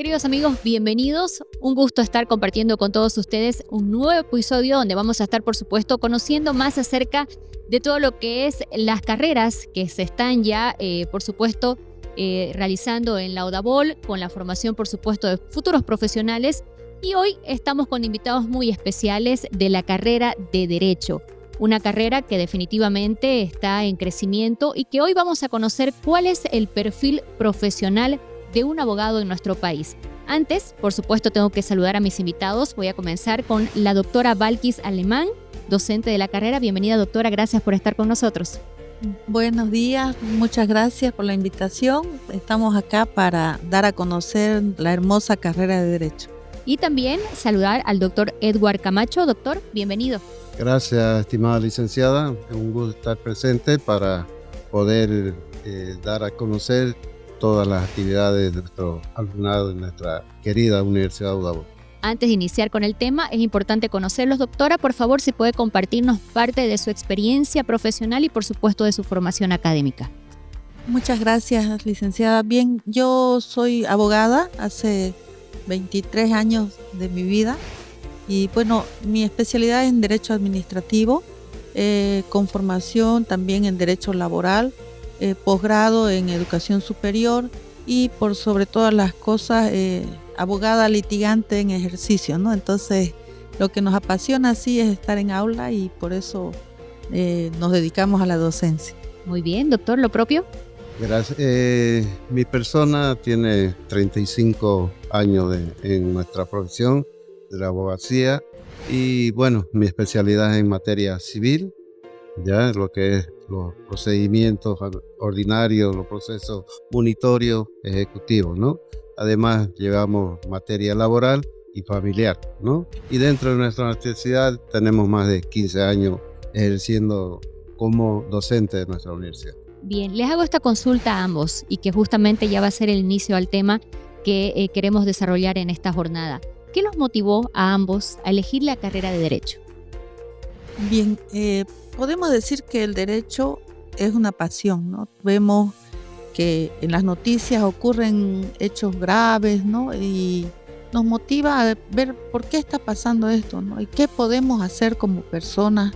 Queridos amigos, bienvenidos. Un gusto estar compartiendo con todos ustedes un nuevo episodio donde vamos a estar, por supuesto, conociendo más acerca de todo lo que es las carreras que se están ya, por supuesto, realizando en la UDABOL, con la formación, por supuesto, de futuros profesionales. Y hoy estamos con invitados muy especiales de la carrera de Derecho. Una carrera que definitivamente está en crecimiento y que hoy vamos a conocer cuál es el perfil profesional de un abogado en nuestro país. Antes, por supuesto, tengo que saludar a mis invitados. Voy a comenzar con la doctora Balkis Alemán, docente de la carrera. Bienvenida, doctora. Gracias por estar con nosotros. Buenos días, muchas gracias por la invitación. Estamos acá para dar a conocer la hermosa carrera de Derecho. Y también saludar al doctor Edward Camacho. Doctor, bienvenido. Gracias, estimada licenciada. Es un gusto estar presente para poder dar a conocer todas las actividades de nuestro alumnado en nuestra querida Universidad UDABOL. Antes de iniciar con el tema, es importante conocerlos. Doctora, por favor, si puede compartirnos parte de su experiencia profesional y, por supuesto, de su formación académica. Muchas gracias, licenciada. Bien, yo soy abogada hace 23 años de mi vida y, bueno, mi especialidad es en Derecho Administrativo, con formación también en Derecho Laboral, posgrado en Educación Superior y, por sobre todas las cosas, abogada litigante en ejercicio, ¿no? Entonces, lo que nos apasiona sí es estar en aula y por eso nos dedicamos a la docencia. Muy bien, doctor, ¿lo propio? Gracias. Mi persona tiene 35 años en nuestra profesión de la abogacía y, bueno, mi especialidad es en materia civil, ya lo que es los procedimientos ordinarios, los procesos munitorios ejecutivos, ¿no? Además, llevamos materia laboral y familiar, ¿no? Y dentro de nuestra universidad tenemos más de 15 años ejerciendo como docente de nuestra universidad. Bien, les hago esta consulta a ambos y que justamente ya va a ser el inicio al tema que queremos desarrollar en esta jornada. ¿Qué los motivó a ambos a elegir la carrera de Derecho? Bien, podemos decir que el derecho es una pasión, ¿no? Vemos que en las noticias ocurren hechos graves, ¿no? Y nos motiva a ver por qué está pasando esto, ¿no? Y qué podemos hacer como personas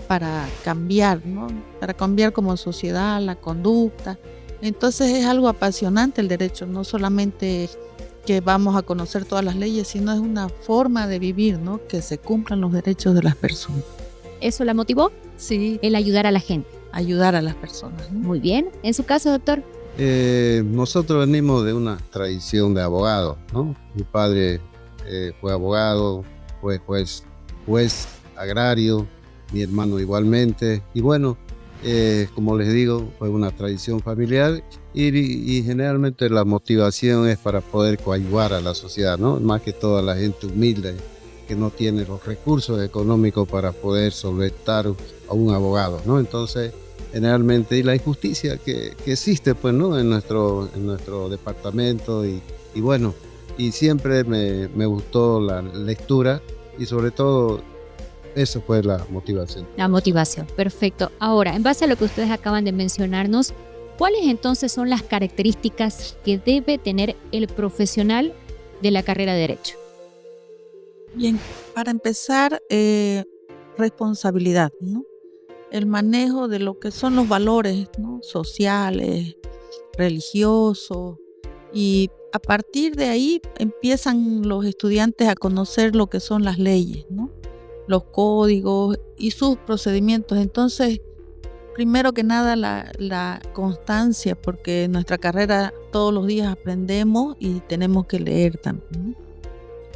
para cambiar, ¿no? Para cambiar como sociedad la conducta. Entonces es algo apasionante el derecho, no solamente que vamos a conocer todas las leyes, sino es una forma de vivir, ¿no? Que se cumplan los derechos de las personas. ¿Eso la motivó? Sí. El ayudar a la gente. Ayudar a las personas, ¿no? Muy bien. ¿En su caso, doctor? Nosotros venimos de una tradición de abogados, ¿no? Mi padre fue abogado, fue juez agrario, mi hermano igualmente. Y bueno, como les digo, fue una tradición familiar y generalmente la motivación es para poder coadyuvar a la sociedad, ¿no? Más que toda la gente humilde que no tiene los recursos económicos para poder solventar a un abogado, ¿no? Entonces, generalmente, y la injusticia que existe, pues, ¿no? En nuestro departamento y bueno, y siempre me gustó la lectura y sobre todo eso fue la motivación. La motivación, perfecto. Ahora, en base a lo que ustedes acaban de mencionarnos, ¿cuáles entonces son las características que debe tener el profesional de la carrera de Derecho? Bien, para empezar, responsabilidad, ¿no? El manejo de lo que son los valores, ¿no? Sociales, religiosos, y a partir de ahí empiezan los estudiantes a conocer lo que son las leyes, ¿no? Los códigos y sus procedimientos. Entonces, primero que nada, la constancia, porque en nuestra carrera todos los días aprendemos y tenemos que leer también, ¿no?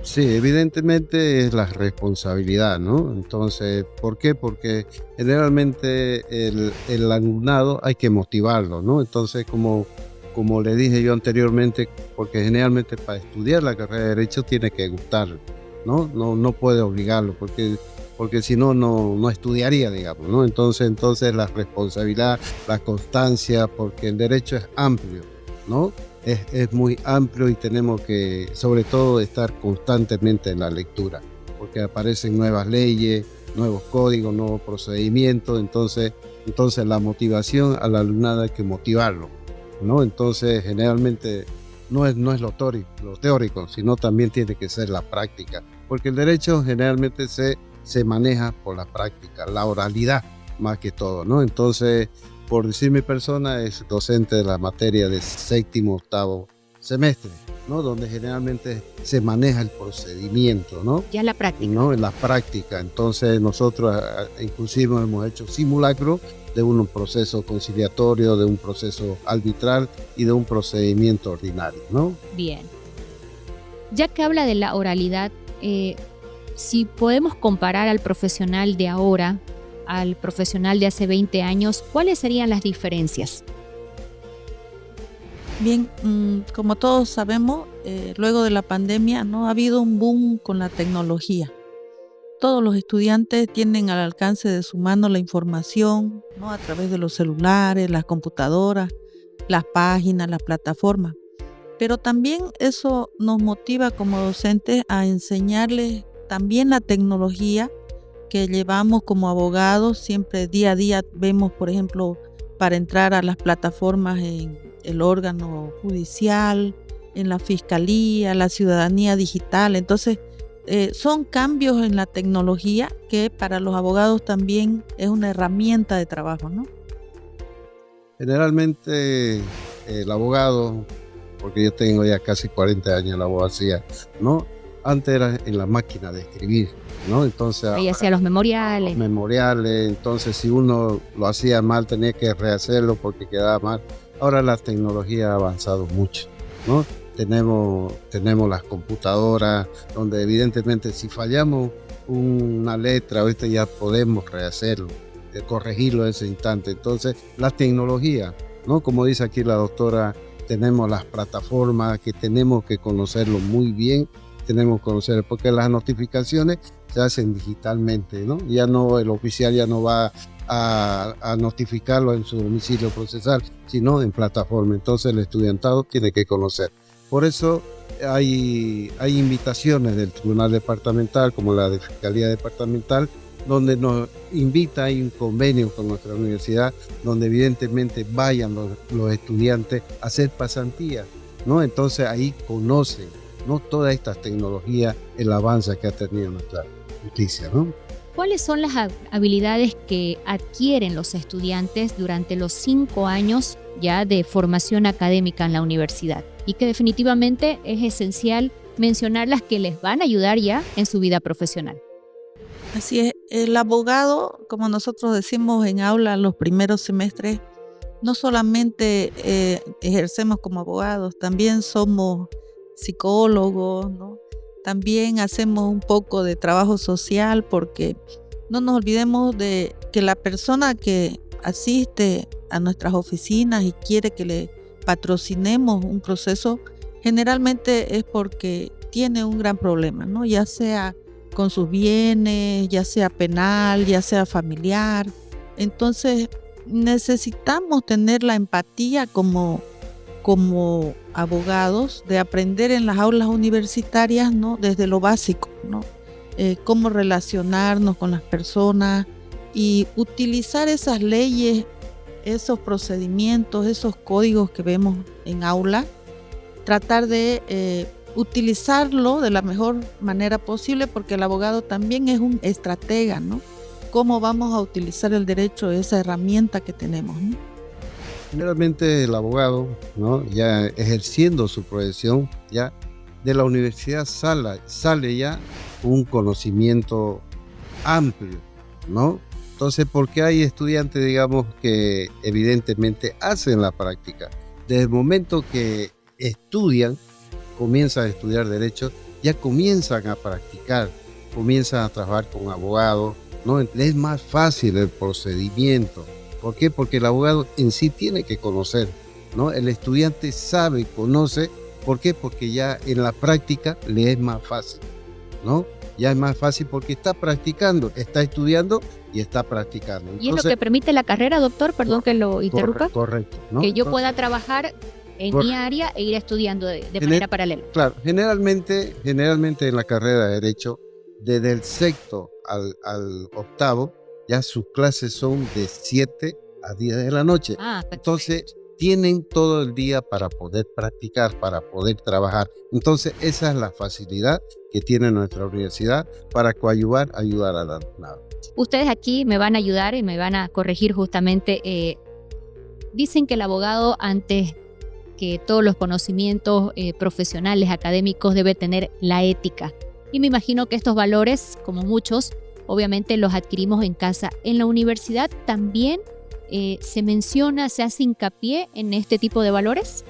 Sí, evidentemente es la responsabilidad, ¿no? Entonces, ¿por qué? Porque generalmente el alumnado hay que motivarlo, ¿no? Entonces, como le dije yo anteriormente, porque generalmente para estudiar la carrera de Derecho tiene que gustarlo, ¿no? No puede obligarlo, porque si no, no estudiaría, digamos, ¿no? Entonces la responsabilidad, la constancia, porque el derecho es amplio, ¿no? Es muy amplio y tenemos que, sobre todo, estar constantemente en la lectura, porque aparecen nuevas leyes, nuevos códigos, nuevos procedimientos, entonces la motivación al alumnado hay que motivarlo, ¿no? Entonces, generalmente no es lo teórico, sino también tiene que ser la práctica, porque el derecho generalmente se maneja por la práctica, la oralidad más que todo, ¿no? Entonces, por decir mi persona, es docente de la materia de séptimo, octavo semestre, ¿no? Donde generalmente se maneja el procedimiento, ¿no? Ya en la práctica. ¿No? En la práctica. Entonces nosotros inclusive hemos hecho simulacro de un proceso conciliatorio, de un proceso arbitral y de un procedimiento ordinario, ¿no? Bien. Ya que habla de la oralidad, si podemos comparar al profesional de ahora al profesional de hace 20 años, ¿cuáles serían las diferencias? Bien, como todos sabemos, luego de la pandemia, ¿no? Ha habido un boom con la tecnología. Todos los estudiantes tienen al alcance de su mano la información, ¿no? A través de los celulares, las computadoras, las páginas, las plataformas. Pero también eso nos motiva como docentes a enseñarles también la tecnología que llevamos como abogados. Siempre día a día vemos, por ejemplo, para entrar a las plataformas en el órgano judicial, en la fiscalía, la ciudadanía digital. Entonces, son cambios en la tecnología que para los abogados también es una herramienta de trabajo, ¿no? Generalmente el abogado, porque yo tengo ya casi 40 años en la abogacía, ¿no? Antes era en la máquina de escribir, ¿no? Entonces Ahí hacía los memoriales. Entonces si uno lo hacía mal tenía que rehacerlo porque quedaba mal. Ahora la tecnología ha avanzado mucho, ¿no? Tenemos las computadoras donde evidentemente si fallamos una letra, ahorita ya podemos rehacerlo, corregirlo en ese instante. Entonces la tecnología, ¿no? Como dice aquí la doctora, tenemos las plataformas que tenemos que conocerlo muy bien, tenemos que conocer, porque las notificaciones se hacen digitalmente, ¿no? Ya no, el oficial ya no va a notificarlo en su domicilio procesal, sino en plataforma. Entonces el estudiantado tiene que conocer. Por eso hay invitaciones del Tribunal Departamental, como la de Fiscalía Departamental, donde nos invita, hay un convenio con nuestra universidad, donde evidentemente vayan los estudiantes a hacer pasantía, ¿no? Entonces ahí conocen, ¿no? Todas estas tecnologías, el avance que ha tenido nuestra justicia, ¿no? ¿Cuáles son las habilidades que adquieren los estudiantes durante los 5 años ya de formación académica en la universidad? Y que definitivamente es esencial mencionar las que les van a ayudar ya en su vida profesional. Así es, el abogado, como nosotros decimos en aula los primeros semestres, no solamente ejercemos como abogados, también somos psicólogos, ¿no? También hacemos un poco de trabajo social, porque no nos olvidemos de que la persona que asiste a nuestras oficinas y quiere que le patrocinemos un proceso, generalmente es porque tiene un gran problema, ¿no? Ya sea con sus bienes, ya sea penal, ya sea familiar. Entonces necesitamos tener la empatía como abogados, de aprender en las aulas universitarias, ¿no? Desde lo básico, ¿no? Cómo relacionarnos con las personas y utilizar esas leyes, esos procedimientos, esos códigos que vemos en aula, tratar de utilizarlo de la mejor manera posible, porque el abogado también es un estratega, ¿no? ¿Cómo vamos a utilizar el derecho, esa herramienta que tenemos, ¿no? Generalmente el abogado, ¿no? Ya ejerciendo su profesión, ya de la universidad sale ya un conocimiento amplio, ¿no? Entonces, porque hay estudiantes, digamos, que evidentemente hacen la práctica. Desde el momento que estudian, comienzan a estudiar derecho, ya comienzan a practicar, comienzan a trabajar con abogados, ¿no? Es más fácil el procedimiento. ¿Por qué? Porque el abogado en sí tiene que conocer, ¿no? El estudiante sabe, conoce. ¿Por qué? Porque ya en la práctica le es más fácil, ¿no? Ya es más fácil porque está practicando, está estudiando y está practicando. Entonces, ¿y es lo que permite la carrera, doctor? Perdón que lo interrumpa. Correcto, ¿no? Que yo pueda trabajar en mi área e ir estudiando de manera paralela. Claro, generalmente en la carrera de Derecho, desde el sexto al octavo, ya sus clases son de 7 a 10 de la noche. Perfecto. Entonces, tienen todo el día para poder practicar, para poder trabajar. Entonces, esa es la facilidad que tiene nuestra universidad para ayudar al alumnado. Ustedes aquí me van a ayudar y me van a corregir justamente. Dicen que el abogado, antes que todos los conocimientos profesionales, académicos, debe tener la ética. Y me imagino que estos valores, como muchos, obviamente los adquirimos en casa. En la universidad también se menciona, se hace hincapié en este tipo de valores.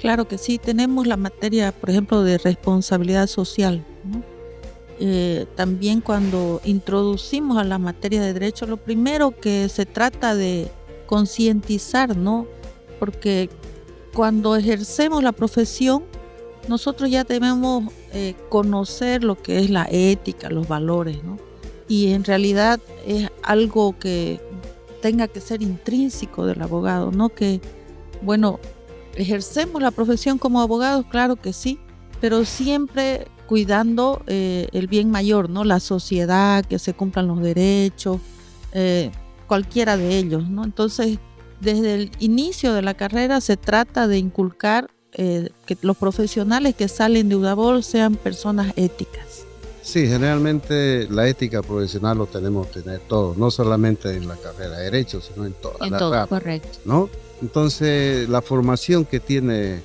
Claro que sí, tenemos la materia, por ejemplo, de responsabilidad social, ¿no? También cuando introducimos a la materia de derecho, lo primero que se trata de concientizar, ¿no? Porque cuando ejercemos la profesión, nosotros ya debemos conocer lo que es la ética, los valores, ¿no? Y en realidad es algo que tenga que ser intrínseco del abogado, ¿no? Que, bueno, ejercemos la profesión como abogados, claro que sí, pero siempre cuidando el bien mayor, ¿no? La sociedad, que se cumplan los derechos, cualquiera de ellos, ¿no? Entonces, desde el inicio de la carrera se trata de inculcar que los profesionales que salen de UDABOL sean personas éticas. Sí, generalmente la ética profesional lo tenemos que tener todos, no solamente en la carrera de Derecho, sino en toda la rama, correcto. ¿no? Entonces, la formación que tiene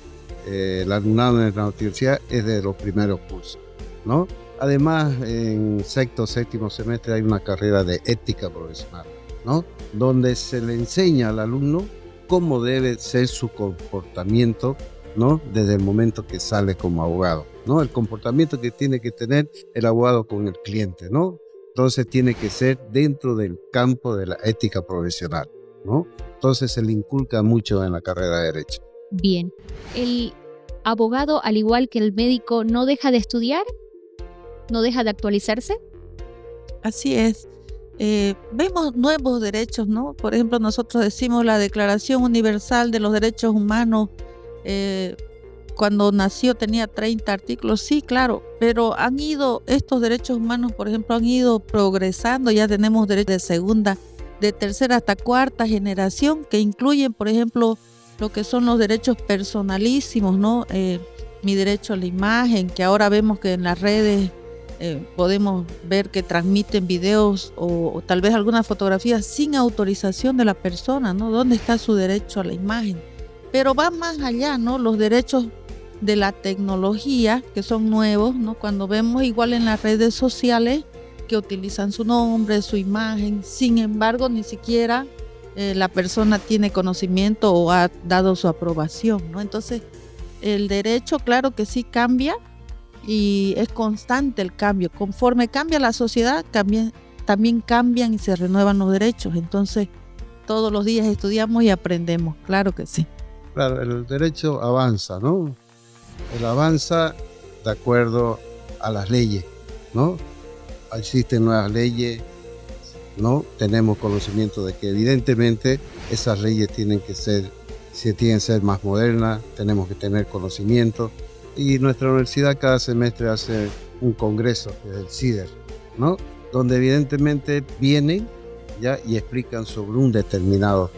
el alumnado en la universidad es de los primeros cursos, ¿no? Además, en sexto, séptimo semestre hay una carrera de ética profesional, ¿no? Donde se le enseña al alumno cómo debe ser su comportamiento, ¿no? Desde el momento que sale como abogado, ¿no? El comportamiento que tiene que tener el abogado con el cliente, ¿no? Entonces tiene que ser dentro del campo de la ética profesional, ¿no? Entonces se le inculca mucho en la carrera de Derecho. Bien, ¿el abogado, al igual que el médico, no deja de estudiar? ¿No deja de actualizarse? Así es. Vemos nuevos derechos, ¿no? Por ejemplo, nosotros decimos la Declaración Universal de los Derechos Humanos. Cuando nació tenía 30 artículos, sí, claro, pero estos derechos humanos, por ejemplo, han ido progresando. Ya tenemos derechos de segunda, de tercera hasta cuarta generación, que incluyen, por ejemplo, lo que son los derechos personalísimos, ¿no? Mi derecho a la imagen, que ahora vemos que en las redes podemos ver que transmiten videos o tal vez algunas fotografías sin autorización de la persona, ¿no? ¿Dónde está su derecho a la imagen? Pero va más allá, ¿no? Los derechos de la tecnología, que son nuevos, ¿no? Cuando vemos igual en las redes sociales que utilizan su nombre, su imagen, sin embargo, ni siquiera la persona tiene conocimiento o ha dado su aprobación, ¿no? Entonces, el derecho, claro que sí cambia y es constante el cambio. Conforme cambia la sociedad, también cambian y se renuevan los derechos. Entonces, todos los días estudiamos y aprendemos, claro que sí. Claro, el derecho avanza, ¿no? Él avanza de acuerdo a las leyes, ¿no? Existen nuevas leyes, ¿no? Tenemos conocimiento de que evidentemente esas leyes tienen que ser más modernas, tenemos que tener conocimiento. Y nuestra universidad cada semestre hace un congreso, que es el CIDER, ¿no? Donde evidentemente vienen ya y explican sobre un determinado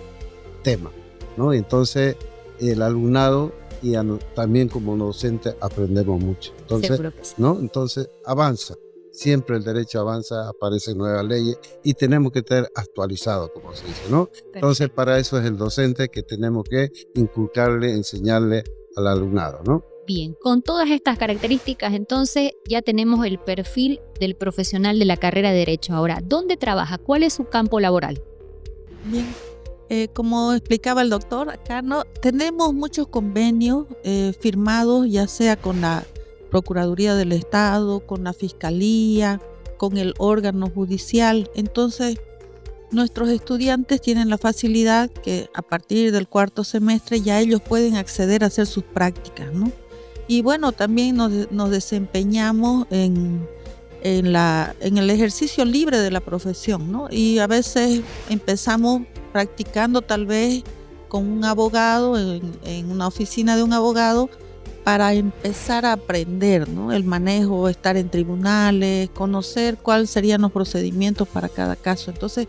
tema, ¿no? Entonces el alumnado y también como docente aprendemos mucho. Entonces, Sí. ¿no? Entonces avanza. Siempre el derecho avanza, aparecen nuevas leyes y tenemos que estar actualizados, como se dice, ¿no? Entonces, para eso es el docente que tenemos que inculcarle, enseñarle al alumnado, ¿no? Bien, con todas estas características, entonces ya tenemos el perfil del profesional de la carrera de Derecho. Ahora, ¿dónde trabaja? ¿Cuál es su campo laboral? Bien, como explicaba el doctor, acá no tenemos muchos convenios firmados, ya sea con la Procuraduría del Estado, con la Fiscalía, con el órgano judicial. Entonces, nuestros estudiantes tienen la facilidad que a partir del cuarto semestre ya ellos pueden acceder a hacer sus prácticas, ¿no? Y bueno, también nos desempeñamos en el ejercicio libre de la profesión, ¿no? Y a veces empezamos practicando tal vez con un abogado, en una oficina de un abogado, para empezar a aprender, ¿no? El manejo, estar en tribunales, conocer cuáles serían los procedimientos para cada caso. Entonces,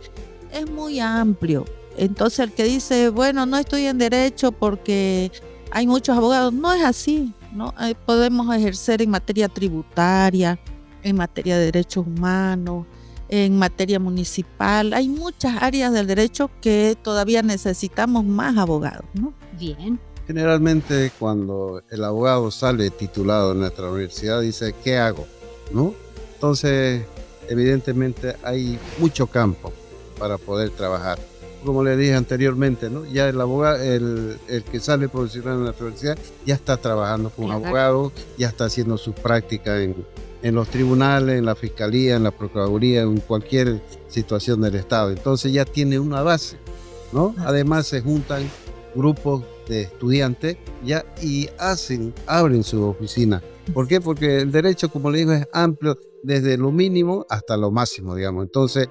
es muy amplio. entonces el que dice, bueno, no estoy en derecho porque hay muchos abogados, no es así, ¿no? Podemos ejercer en materia tributaria, en materia de derechos humanos, en materia municipal. Hay muchas áreas del derecho que todavía necesitamos más abogados, ¿no? Bien. Generalmente cuando el abogado sale titulado en nuestra universidad dice, ¿qué hago? ¿No? Entonces, evidentemente hay mucho campo para poder trabajar. Como le dije anteriormente, ¿no? Ya el abogado, el que sale profesional en nuestra universidad ya está trabajando como abogado, ya está haciendo su práctica en los tribunales, en la fiscalía, en la procuraduría, en cualquier situación del Estado. Entonces ya tiene una base, ¿no? Además se juntan grupos de estudiantes ya y abren su oficina. ¿Por qué? Porque el derecho, como le digo, es amplio desde lo mínimo hasta lo máximo, digamos. Entonces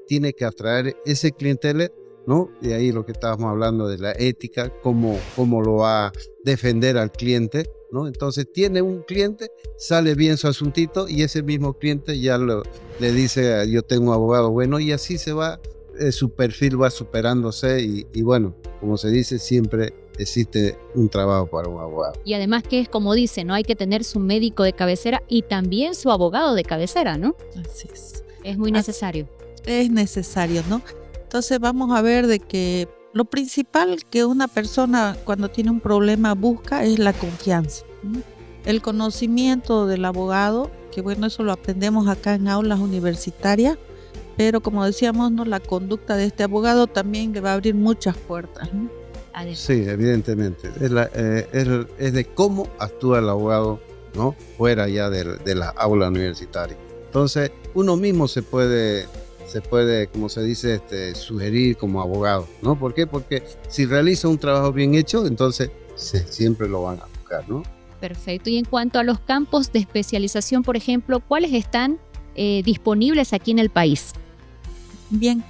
tiene que atraer ese clientela, ¿no? De ahí lo que estábamos hablando de la ética, cómo lo va a defender al cliente, ¿no? Entonces tiene un cliente, sale bien su asuntito y ese mismo cliente ya le dice, yo tengo un abogado bueno, y así se va, su perfil va superándose y bueno, como se dice, siempre existe un trabajo para un abogado. Y además que es como dice, ¿no? Hay que tener su médico de cabecera y también su abogado de cabecera, ¿no? Así es. Es muy necesario. Es necesario, ¿no? Entonces vamos a ver de que lo principal que una persona cuando tiene un problema busca es la confianza, ¿no? El conocimiento del abogado, que bueno, eso lo aprendemos acá en aulas universitarias, pero como decíamos, ¿no? La conducta de este abogado también le va a abrir muchas puertas, ¿no? Sí, evidentemente. Es de cómo actúa el abogado, ¿no? Fuera ya de la aula universitaria. Entonces, uno mismo se puede, como se dice, sugerir como abogado, ¿no? ¿Por qué? Porque si realiza un trabajo bien hecho, entonces siempre lo van a buscar, ¿no? Perfecto. Y en cuanto a los campos de especialización, por ejemplo, ¿cuáles están disponibles aquí en el país? Bien,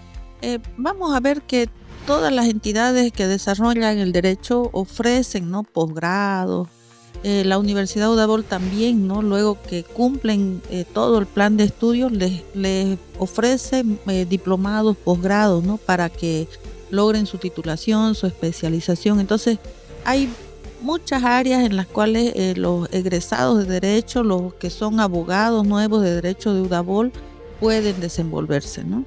vamos a ver que todas las entidades que desarrollan el derecho ofrecen, ¿no? Posgrados. La Universidad Udabol también, ¿no? Luego que cumplen todo el plan de estudios, les ofrece diplomados, posgrados, ¿no? Para que logren su titulación, su especialización. Entonces, hay muchas áreas en las cuales los egresados de derecho, los que son abogados nuevos de derecho de Udabol, pueden desenvolverse, ¿no?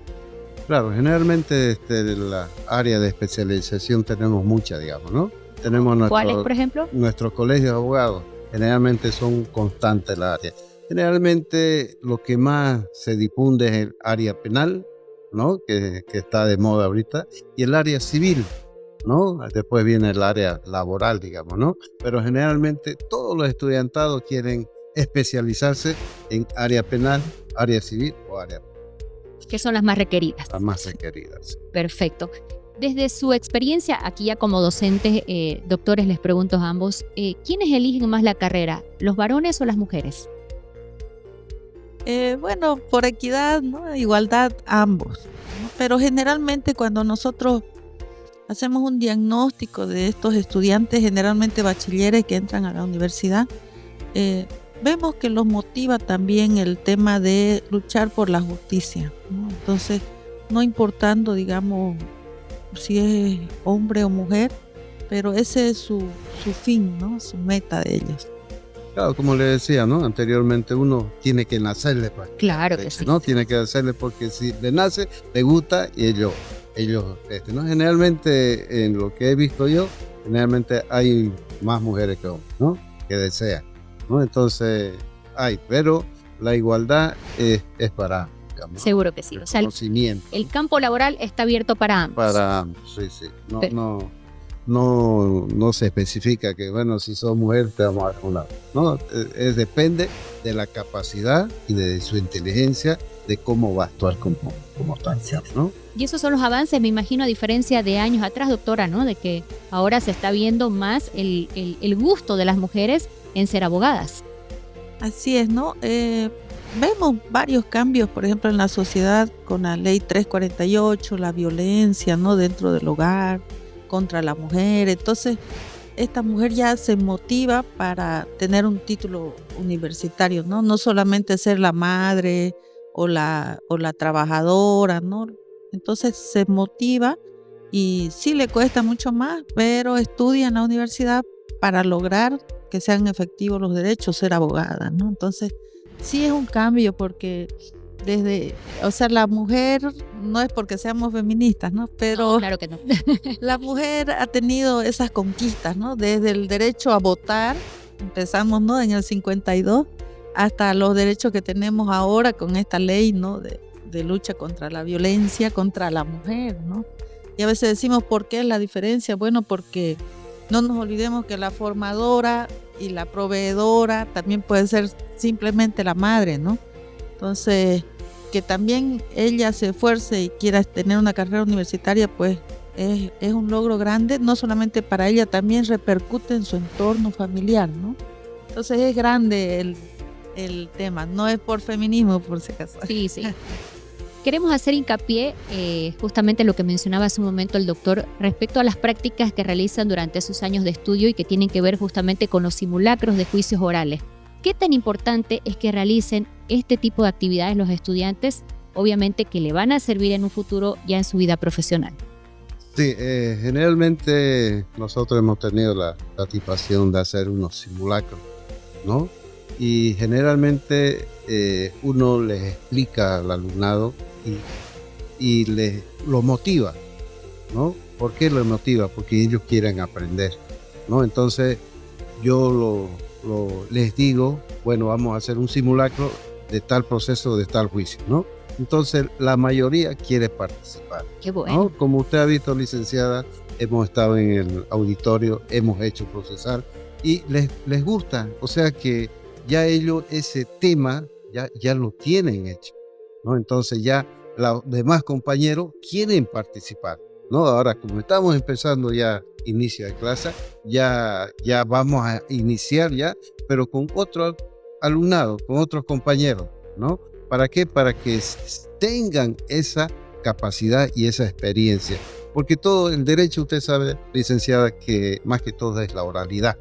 Claro, generalmente la área de especialización tenemos muchas, digamos, ¿no? Tenemos ¿Cuáles, por ejemplo? Nuestros colegios de abogados, generalmente son constantes las áreas. Generalmente lo que más se difunde es el área penal, ¿no? Que está de moda ahorita, y el área civil, ¿no? Después viene el área laboral, digamos, ¿no? Pero generalmente todos los estudiantados quieren especializarse en área penal, área civil o área penal. ¿Qué son las más requeridas? Las más requeridas. Perfecto. Desde su experiencia, aquí ya como docentes, doctores, les pregunto a ambos, ¿quiénes eligen más la carrera, los varones o las mujeres? Bueno, por equidad, ¿no? Igualdad, ambos, ¿no? Pero generalmente cuando nosotros hacemos un diagnóstico de estos estudiantes, generalmente bachilleres que entran a la universidad, vemos que los motiva también el tema de luchar por la justicia, ¿no? Entonces, no importando, digamos, si es hombre o mujer, pero ese es su fin, ¿no? Su meta de ellos. Claro, como le decía, ¿no? Anteriormente uno tiene que nacerle para Claro que sí. ¿no? Tiene que hacerle porque si le nace, le gusta y ellos ¿no? Generalmente, en lo que he visto yo, generalmente hay más mujeres que hombres, ¿no? Que desean, ¿no? Entonces, pero la igualdad es para, digamos, seguro que sí. O sea, el campo laboral está abierto para ambos. Para ambos, sí. No se especifica que, bueno, si sos mujer te vamos a dar un lado. No, depende de la capacidad y de su inteligencia, de cómo va a actuar como tal, ¿no? Y esos son los avances, me imagino, a diferencia de años atrás, doctora, ¿no? De que ahora se está viendo más el gusto de las mujeres en ser abogadas. Así es, ¿no? Vemos varios cambios, por ejemplo, en la sociedad con la ley 348, la violencia, ¿no? Dentro del hogar, contra la mujer. Entonces, esta mujer ya se motiva para tener un título universitario, ¿no? No solamente ser la madre o la trabajadora, ¿no? Entonces se motiva y sí le cuesta mucho más, pero estudia en la universidad para lograr que sean efectivos los derechos, ser abogada, ¿no? Entonces, sí es un cambio porque o sea, la mujer, no es porque seamos feministas, ¿no? Pero No, claro que no. la mujer ha tenido esas conquistas, ¿no? Desde el derecho a votar, empezamos, ¿no? En el 52, hasta los derechos que tenemos ahora con esta ley, ¿no? De lucha contra la violencia contra la mujer, ¿no? Y a veces decimos, ¿por qué es la diferencia? Bueno, porque no nos olvidemos que la formadora y la proveedora también puede ser simplemente la madre, ¿no? Entonces, que también ella se esfuerce y quiera tener una carrera universitaria, pues es un logro grande, no solamente para ella, también repercute en su entorno familiar, ¿no? Entonces es grande el tema, no es por feminismo, por si acaso. Sí, sí. Queremos hacer hincapié justamente en lo que mencionaba hace un momento el doctor respecto a las prácticas que realizan durante sus años de estudio y que tienen que ver justamente con los simulacros de juicios orales. ¿Qué tan importante es que realicen este tipo de actividades los estudiantes? Obviamente que le van a servir en un futuro ya en su vida profesional. Sí, generalmente nosotros hemos tenido la satisfacción de hacer unos simulacros, ¿no? Y generalmente uno les explica al alumnado y lo motiva, ¿no? ¿Por qué lo motiva? Porque ellos quieren aprender, ¿no? Entonces yo les digo, bueno, vamos a hacer un simulacro de tal proceso, de tal juicio, ¿no? Entonces la mayoría quiere participar. Qué bueno. ¿No? Como usted ha visto, licenciada, hemos estado en el auditorio, hemos hecho procesar y les gusta, o sea que ya ellos ese tema ya lo tienen hecho, ¿no? Entonces ya los demás compañeros quieren participar, ¿no? Ahora, como estamos empezando ya inicio de clase, ya vamos a iniciar ya, pero con otro alumnado, con otros compañeros, ¿no? ¿Para qué? Para que tengan esa capacidad y esa experiencia. Porque todo el derecho, usted sabe, licenciada, que más que todo es la oralidad,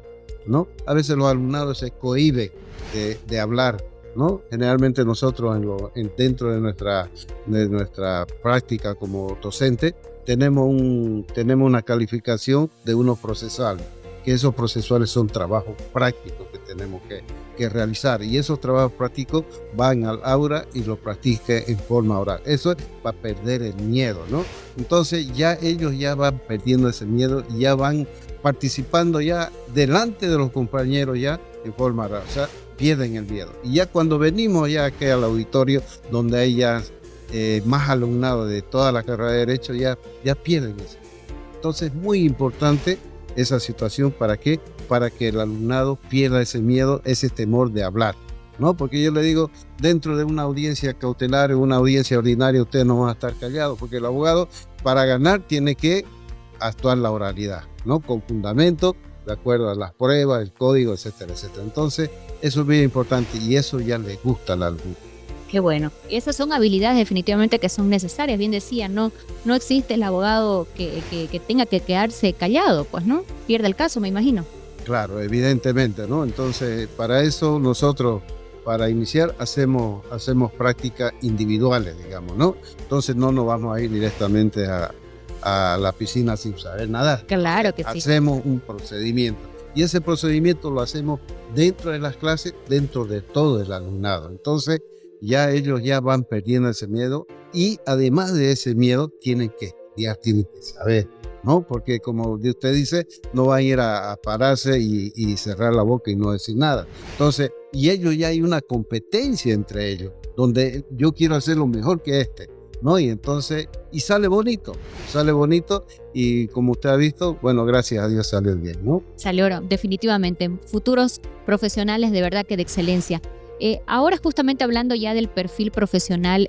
¿no? A veces los alumnados se cohíben de hablar, ¿no? Generalmente nosotros dentro de nuestra práctica como docente tenemos una calificación de unos procesales, que esos procesales son trabajos prácticos que tenemos que realizar, y esos trabajos prácticos van al aula y lo practican en forma oral. Eso es para perder el miedo, ¿no? Entonces ya ellos ya van perdiendo ese miedo y ya van participando ya delante de los compañeros ya en forma oral, o sea, pierden el miedo. Y ya cuando venimos ya aquí al auditorio, donde hay ya más alumnado de toda la carrera de Derecho, ya pierden eso. Entonces es muy importante esa situación. ¿Para qué? Para que el alumnado pierda ese miedo, ese temor de hablar, ¿no? Porque yo le digo, dentro de una audiencia cautelar o una audiencia ordinaria, ustedes no van a estar callados, porque el abogado, para ganar, tiene que actuar la oralidad, ¿no? Con fundamento, de acuerdo a las pruebas, el código, etcétera, etcétera. Entonces, eso es bien importante y eso ya le gusta al alumno. Qué bueno. Esas son habilidades definitivamente que son necesarias. Bien decía, no existe el abogado que tenga que quedarse callado, pues, ¿no? Pierde el caso, me imagino. Claro, evidentemente, ¿no? Entonces, para eso nosotros, para iniciar, hacemos prácticas individuales, digamos, ¿no? Entonces no nos vamos a ir directamente a la piscina sin saber nadar. Claro que sí. Hacemos un procedimiento. Y ese procedimiento lo hacemos dentro de las clases, dentro de todo el alumnado. Entonces, ya ellos ya van perdiendo ese miedo y además de ese miedo tienen que estudiar, tienen que saber, ¿no? Porque como usted dice, no van a ir a pararse y cerrar la boca y no decir nada. Entonces, y ellos ya hay una competencia entre ellos, donde yo quiero hacer lo mejor que este, ¿no? Y entonces, y sale bonito y como usted ha visto, bueno, gracias a Dios salió bien, ¿no? Salió definitivamente, futuros profesionales de verdad que de excelencia. Ahora justamente hablando ya del perfil profesional,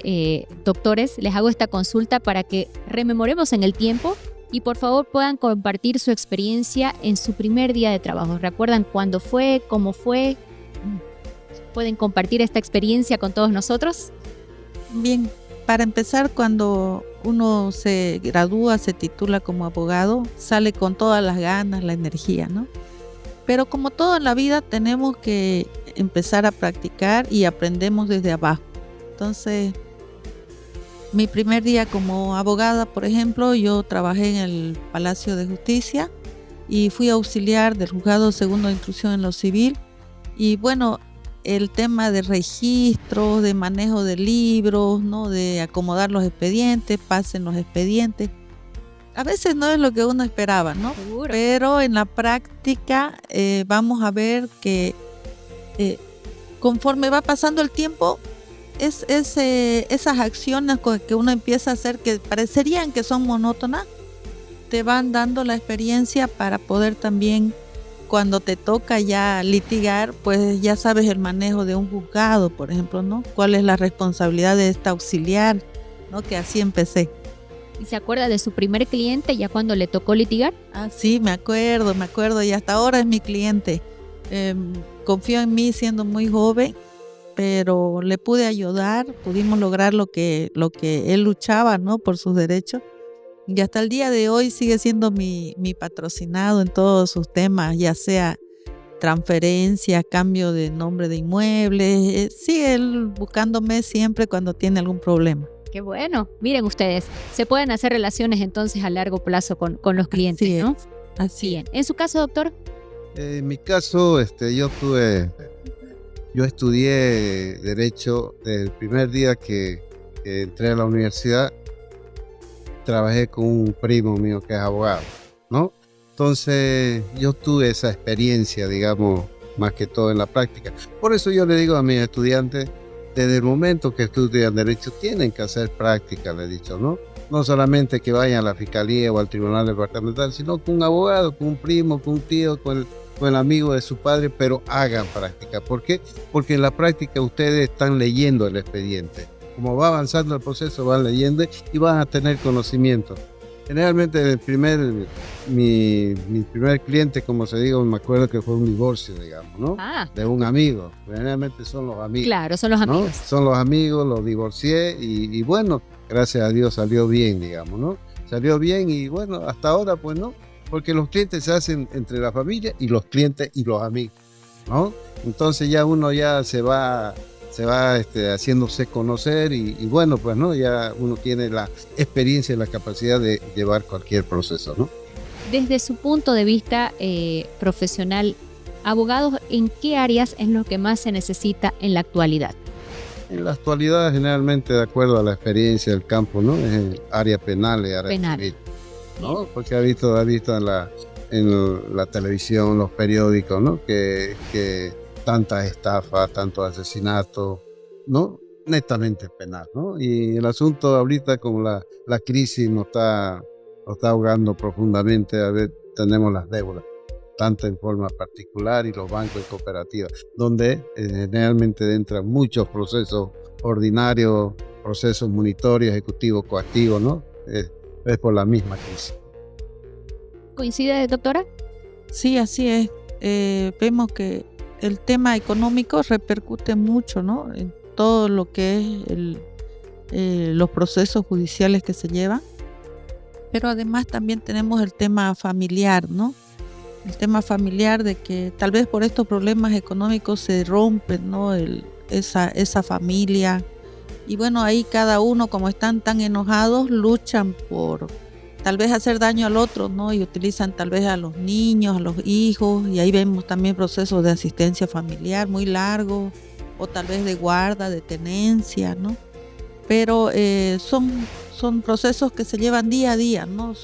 doctores, les hago esta consulta para que rememoremos en el tiempo y por favor puedan compartir su experiencia en su primer día de trabajo. ¿Recuerdan cuándo fue? ¿Cómo fue? ¿Pueden compartir esta experiencia con todos nosotros? Bien, para empezar, cuando uno se gradúa, se titula como abogado, sale con todas las ganas, la energía, ¿no? Pero como todo en la vida, tenemos que empezar a practicar y aprendemos desde abajo. Entonces, Mi primer día como abogada, por ejemplo, yo trabajé en el Palacio de Justicia y fui auxiliar del juzgado segundo de instrucción en lo civil. Y bueno, el tema de registro, de manejo de libros, ¿no? De acomodar los expedientes, pasen los expedientes. A veces no es lo que uno esperaba, ¿no? Seguro. Pero en la práctica vamos a ver que conforme va pasando el tiempo, esas acciones que uno empieza a hacer que parecerían que son monótonas, te van dando la experiencia para poder también, cuando te toca ya litigar, pues ya sabes el manejo de un juzgado, por ejemplo, ¿no? ¿Cuál es la responsabilidad de esta auxiliar? ¿No? Que así empecé. ¿Y se acuerda de su primer cliente ya cuando le tocó litigar? Ah, sí, me acuerdo y hasta ahora es mi cliente. Confió en mí siendo muy joven, pero le pude ayudar, pudimos lograr lo que él luchaba, ¿no? Por sus derechos. Y hasta el día de hoy sigue siendo mi patrocinado en todos sus temas, ya sea transferencia, cambio de nombre de inmuebles. Sigue él buscándome siempre cuando tiene algún problema. Qué bueno. Miren ustedes, se pueden hacer relaciones entonces a largo plazo con los clientes, Así ¿no? Así Bien. En su caso, doctor. En mi caso, yo estudié Derecho desde el primer día que entré a la universidad. Trabajé con un primo mío que es abogado, ¿no? Entonces yo tuve esa experiencia, digamos, más que todo en la práctica. Por eso yo le digo a mis estudiantes, desde el momento que estudian Derecho, tienen que hacer práctica, le he dicho, ¿no? No solamente que vayan a la fiscalía o al tribunal departamental, sino con un abogado, con un primo, con un tío, con el amigo de su padre, pero hagan práctica. ¿Por qué? Porque en la práctica ustedes están leyendo el expediente. Como va avanzando el proceso, van leyendo y van a tener conocimiento. Generalmente mi primer cliente, como se digo, me acuerdo que fue un divorcio, digamos, ¿no? De un amigo. Generalmente son los amigos. Claro, son los amigos. ¿No? Son los amigos, los divorcié y bueno, gracias a Dios salió bien, digamos, ¿no? Salió bien y bueno, hasta ahora pues no, porque los clientes se hacen entre la familia y los clientes y los amigos, ¿no? Entonces ya uno ya se va haciéndose conocer y bueno, pues no, ya uno tiene la experiencia y la capacidad de llevar cualquier proceso, ¿no? Desde su punto de vista profesional, abogados, ¿en qué áreas es lo que más se necesita en la actualidad? En la actualidad, generalmente, de acuerdo a la experiencia del campo, ¿no? Es el área penal y área civil, ¿no? Porque ha visto en la televisión, los periódicos, ¿no? Que tantas estafas, tantos asesinatos, ¿no? Netamente penal, ¿no? Y el asunto ahorita con la crisis nos está ahogando profundamente. A ver, tenemos las deudas, tanto en forma particular y los bancos y cooperativas, donde generalmente entran muchos procesos ordinarios, procesos monitorios, ejecutivos, coactivos, ¿no? Es por la misma crisis. ¿Coincide, doctora? Sí, así es. Vemos que el tema económico repercute mucho, ¿no? En todo lo que es los procesos judiciales que se llevan. Pero además también tenemos el tema familiar, ¿no? El tema familiar de que tal vez por estos problemas económicos se rompen, ¿no? Esa familia. Y bueno, ahí cada uno, como están tan enojados, luchan por tal vez hacer daño al otro, ¿no? Y utilizan tal vez a los niños, a los hijos, y ahí vemos también procesos de asistencia familiar muy largos, o tal vez de guarda, de tenencia, ¿no? Pero son procesos que se llevan día a día, ¿no?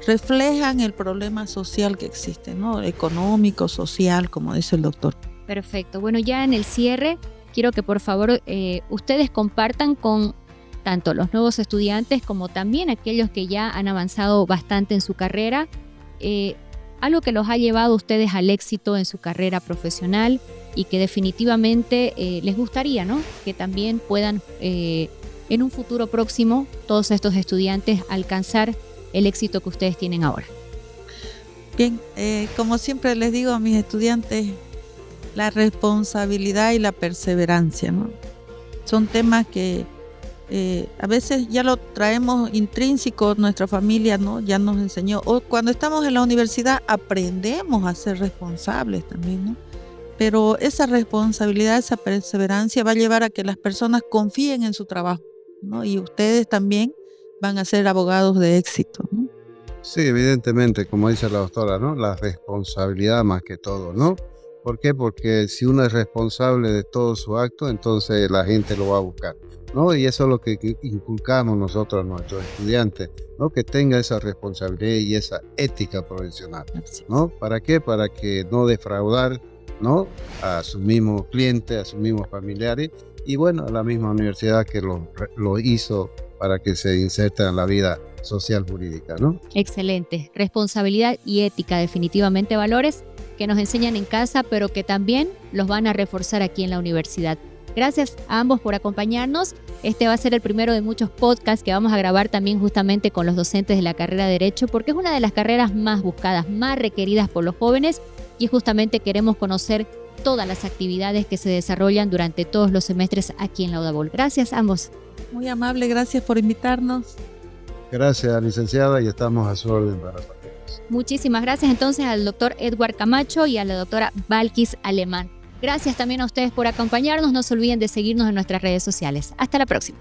Reflejan el problema social que existe, ¿no? Económico, social, como dice el doctor. Perfecto. Bueno, ya en el cierre, quiero que por favor ustedes compartan con tanto los nuevos estudiantes como también aquellos que ya han avanzado bastante en su carrera, algo que los ha llevado a ustedes al éxito en su carrera profesional y que definitivamente les gustaría, ¿no? Que también puedan en un futuro próximo todos estos estudiantes alcanzar el éxito que ustedes tienen ahora. Bien, como siempre les digo a mis estudiantes, la responsabilidad y la perseverancia, ¿no? Son temas que a veces ya lo traemos intrínseco, nuestra familia, ¿no? Ya nos enseñó, o cuando estamos en la universidad aprendemos a ser responsables también, ¿no? Pero esa responsabilidad, esa perseverancia va a llevar a que las personas confíen en su trabajo, ¿no? Y ustedes también van a ser abogados de éxito, ¿no? Sí, evidentemente, como dice la doctora, ¿no? La responsabilidad más que todo, ¿no? ¿Por qué? Porque si uno es responsable de todo su acto, entonces la gente lo va a buscar, ¿no? Y eso es lo que inculcamos nosotros a nuestros estudiantes, ¿no? Que tenga esa responsabilidad y esa ética profesional, ¿no? ¿Para qué? Para que no defraudar, ¿no? A sus mismos clientes, a sus mismos familiares y bueno, a la misma universidad que lo hizo para que se inserten en la vida social jurídica, ¿no? Excelente. Responsabilidad y ética, definitivamente valores que nos enseñan en casa, pero que también los van a reforzar aquí en la universidad. Gracias a ambos por acompañarnos. Este va a ser el primero de muchos podcasts que vamos a grabar también justamente con los docentes de la carrera de Derecho, porque es una de las carreras más buscadas, más requeridas por los jóvenes y justamente queremos conocer todas las actividades que se desarrollan durante todos los semestres aquí en la UDABOL. Gracias a ambos. Muy amable, gracias por invitarnos. Gracias, licenciada, y estamos a su orden para todos. Muchísimas gracias entonces al doctor Edward Camacho y a la doctora Balkis Alemán. Gracias también a ustedes por acompañarnos. No se olviden de seguirnos en nuestras redes sociales. Hasta la próxima.